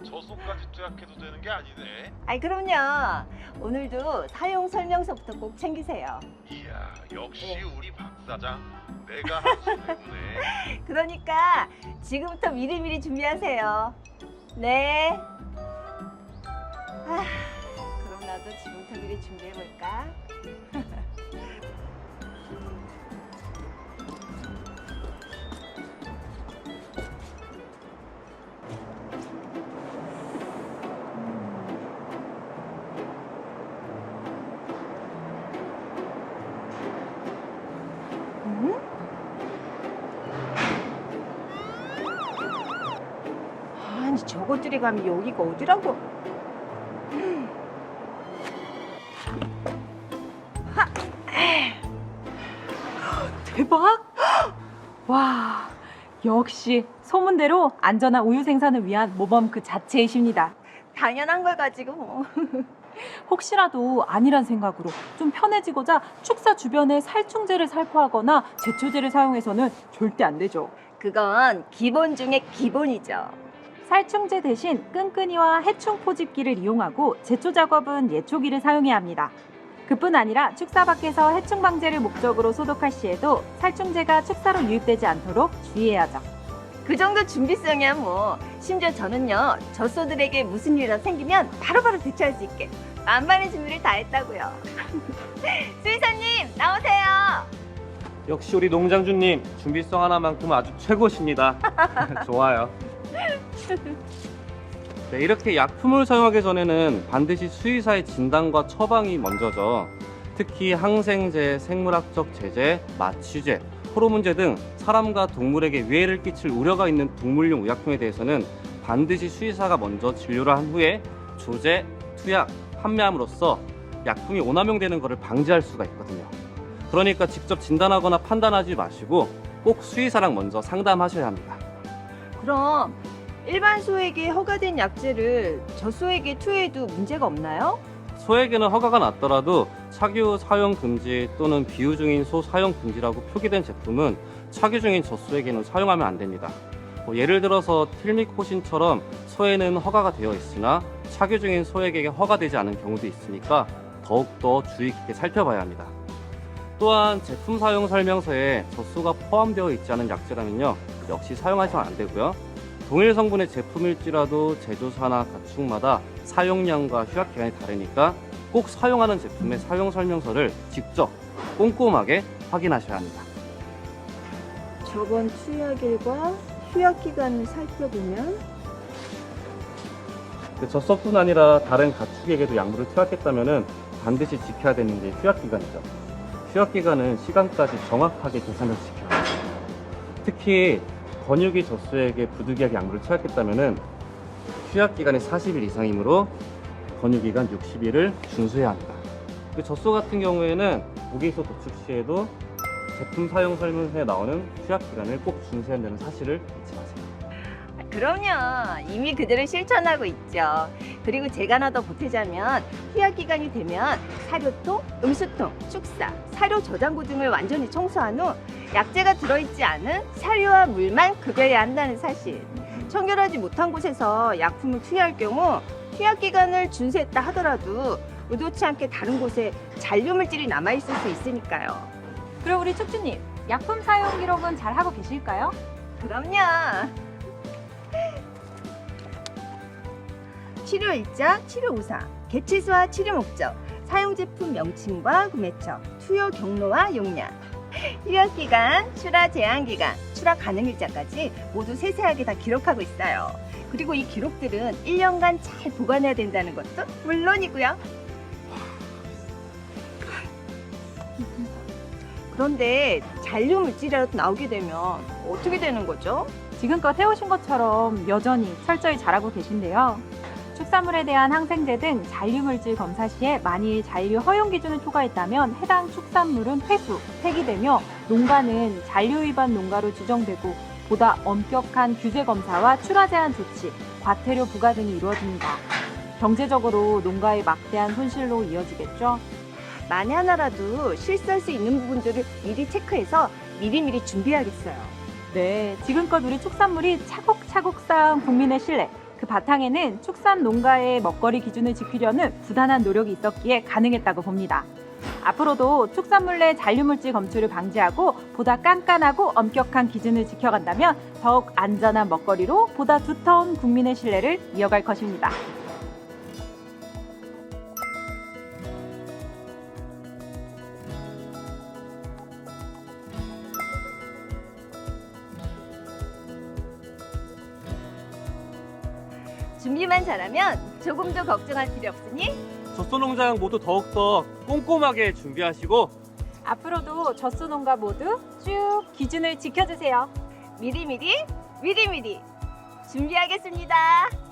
젖소까지 투약해도 되는 게 아니네. 아이 그럼요. 오늘도 사용 설명서부터 꼭 챙기세요. 이야, 역시 네. 우리 박 사장. 내가 한 수 배우네. 그러니까 지금부터 미리미리 준비하세요. 네. 그럼 나도 지금부터 미리 준비해볼까? 아니 저것들이 가면 여기가 어디라고? 대박! 와, 역시 소문대로 안전한 우유 생산을 위한 모범 그 자체이십니다. 당연한 걸 가지고 뭐. 혹시라도 아니란 생각으로 좀 편해지고자 축사 주변에 살충제를 살포하거나 제초제를 사용해서는 절대 안 되죠. 그건 기본 중에 기본이죠. 살충제 대신 끈끈이와 해충 포집기를 이용하고 제초 작업은 예초기를 사용해야 합니다. 그뿐 아니라 축사 밖에서 해충 방제를 목적으로 소독할 시에도 살충제가 축사로 유입되지 않도록 주의해야죠. 그 정도 준비성이야 뭐. 심지어 저는요 젖소들에게 무슨 일이라 생기면 바로바로 대처할 수 있게 만반의 준비를 다 했다고요. 수의사님 나오세요. 역시 우리 농장주님 준비성 하나만큼 아주 최고십니다. 좋아요. 네, 이렇게 약품을 사용하기 전에는 반드시 수의사의 진단과 처방이 먼저죠. 특히 항생제, 생물학적 제제, 마취제, 호르몬제 등 사람과 동물에게 위해를 끼칠 우려가 있는 동물용 의약품에 대해서는 반드시 수의사가 먼저 진료를 한 후에 조제, 투약, 판매함으로써 약품이 오남용되는 것을 방지할 수가 있거든요. 그러니까 직접 진단하거나 판단하지 마시고 꼭 수의사랑 먼저 상담하셔야 합니다. 그럼 일반 소에게 허가된 약제를 젖소에게 투여해도 문제가 없나요? 소에게는 허가가 났더라도 착유 사용 금지 또는 비유 중인 소 사용 금지라고 표기된 제품은 착유 중인 젖소에게는 사용하면 안 됩니다. 예를 들어서 틸미코신처럼 소에는 허가가 되어 있으나 착유 중인 소에게 허가되지 않은 경우도 있으니까 더욱더 주의 깊게 살펴봐야 합니다. 또한 제품 사용 설명서에 젖소가 포함되어 있지 않은 약제라면요 역시 사용하시면 안 되고요. 동일 성분의 제품일지라도 제조사나 가축마다 사용량과 휴약기간이 다르니까 꼭 사용하는 제품의 사용 설명서를 직접 꼼꼼하게 확인하셔야 합니다. 저번 투약일과 휴약기간을 살펴보면 젖소뿐 아니라 다른 가축에게도 약물을 투약했다면 반드시 지켜야 되는 게 휴약기간이죠. 휴약기간은 시간까지 정확하게 계산을 지켜야 합니다. 특히 건육이 젖소에게 부득이하게 약물을 투약했다면 휴약기간이 40일 이상이므로 건육기간 60일을 준수해야 합니다. 그 젖소 같은 경우에는 고기소 도축 시에도 제품 사용 설명서에 나오는 휴약기간을 꼭 준수해야 한다는 사실을 잊지 마세요. 그럼요. 이미 그대로 실천하고 있죠. 그리고 제가 하나 더 보태자면 휴약기간이 되면 사료통, 음수통, 축사, 사료 저장고 등을 완전히 청소한 후 약재가 들어있지 않은 사료와 물만 급여야 한다는 사실. 청결하지 못한 곳에서 약품을 투여할 경우 휴약기간을 준수했다 하더라도 의도치 않게 다른 곳에 잔류물질이 남아있을 수 있으니까요. 그럼 우리 축주님, 약품 사용 기록은 잘 하고 계실까요? 그럼요. 치료 일자, 치료 우상, 개체수와 치료 목적, 사용 제품 명칭과 구매처, 투여 경로와 용량, 휴약 기간, 출하 제한 기간, 출하 가능 일자까지 모두 세세하게 다 기록하고 있어요. 그리고 이 기록들은 1년간 잘 보관해야 된다는 것도 물론이고요. 그런데 잔류 물질이라도 나오게 되면 어떻게 되는 거죠? 지금껏 해오신 것처럼 여전히 철저히 잘하고 계신데요. 축산물에 대한 항생제 등 잔류물질 검사 시에 만일 잔류 허용 기준을 초과했다면 해당 축산물은 회수, 폐기되며 농가는 잔류 위반 농가로 지정되고 보다 엄격한 규제 검사와 출하 제한 조치, 과태료 부과 등이 이루어집니다. 경제적으로 농가의 막대한 손실로 이어지겠죠. 만에 하나라도 실수할 수 있는 부분들을 미리 체크해서 미리미리 준비해야겠어요. 네, 지금껏 우리 축산물이 차곡차곡 쌓은 국민의 신뢰, 그 바탕에는 축산 농가의 먹거리 기준을 지키려는 부단한 노력이 있었기에 가능했다고 봅니다. 앞으로도 축산물 내 잔류물질 검출을 방지하고 보다 깐깐하고 엄격한 기준을 지켜간다면 더욱 안전한 먹거리로 보다 두터운 국민의 신뢰를 이어갈 것입니다. 준비만 잘하면 조금도 걱정할 필요 없으니 젖소농장 모두 더욱더 꼼꼼하게 준비하시고 앞으로도 젖소농가 모두 쭉 기준을 지켜주세요. 미리미리 준비하겠습니다.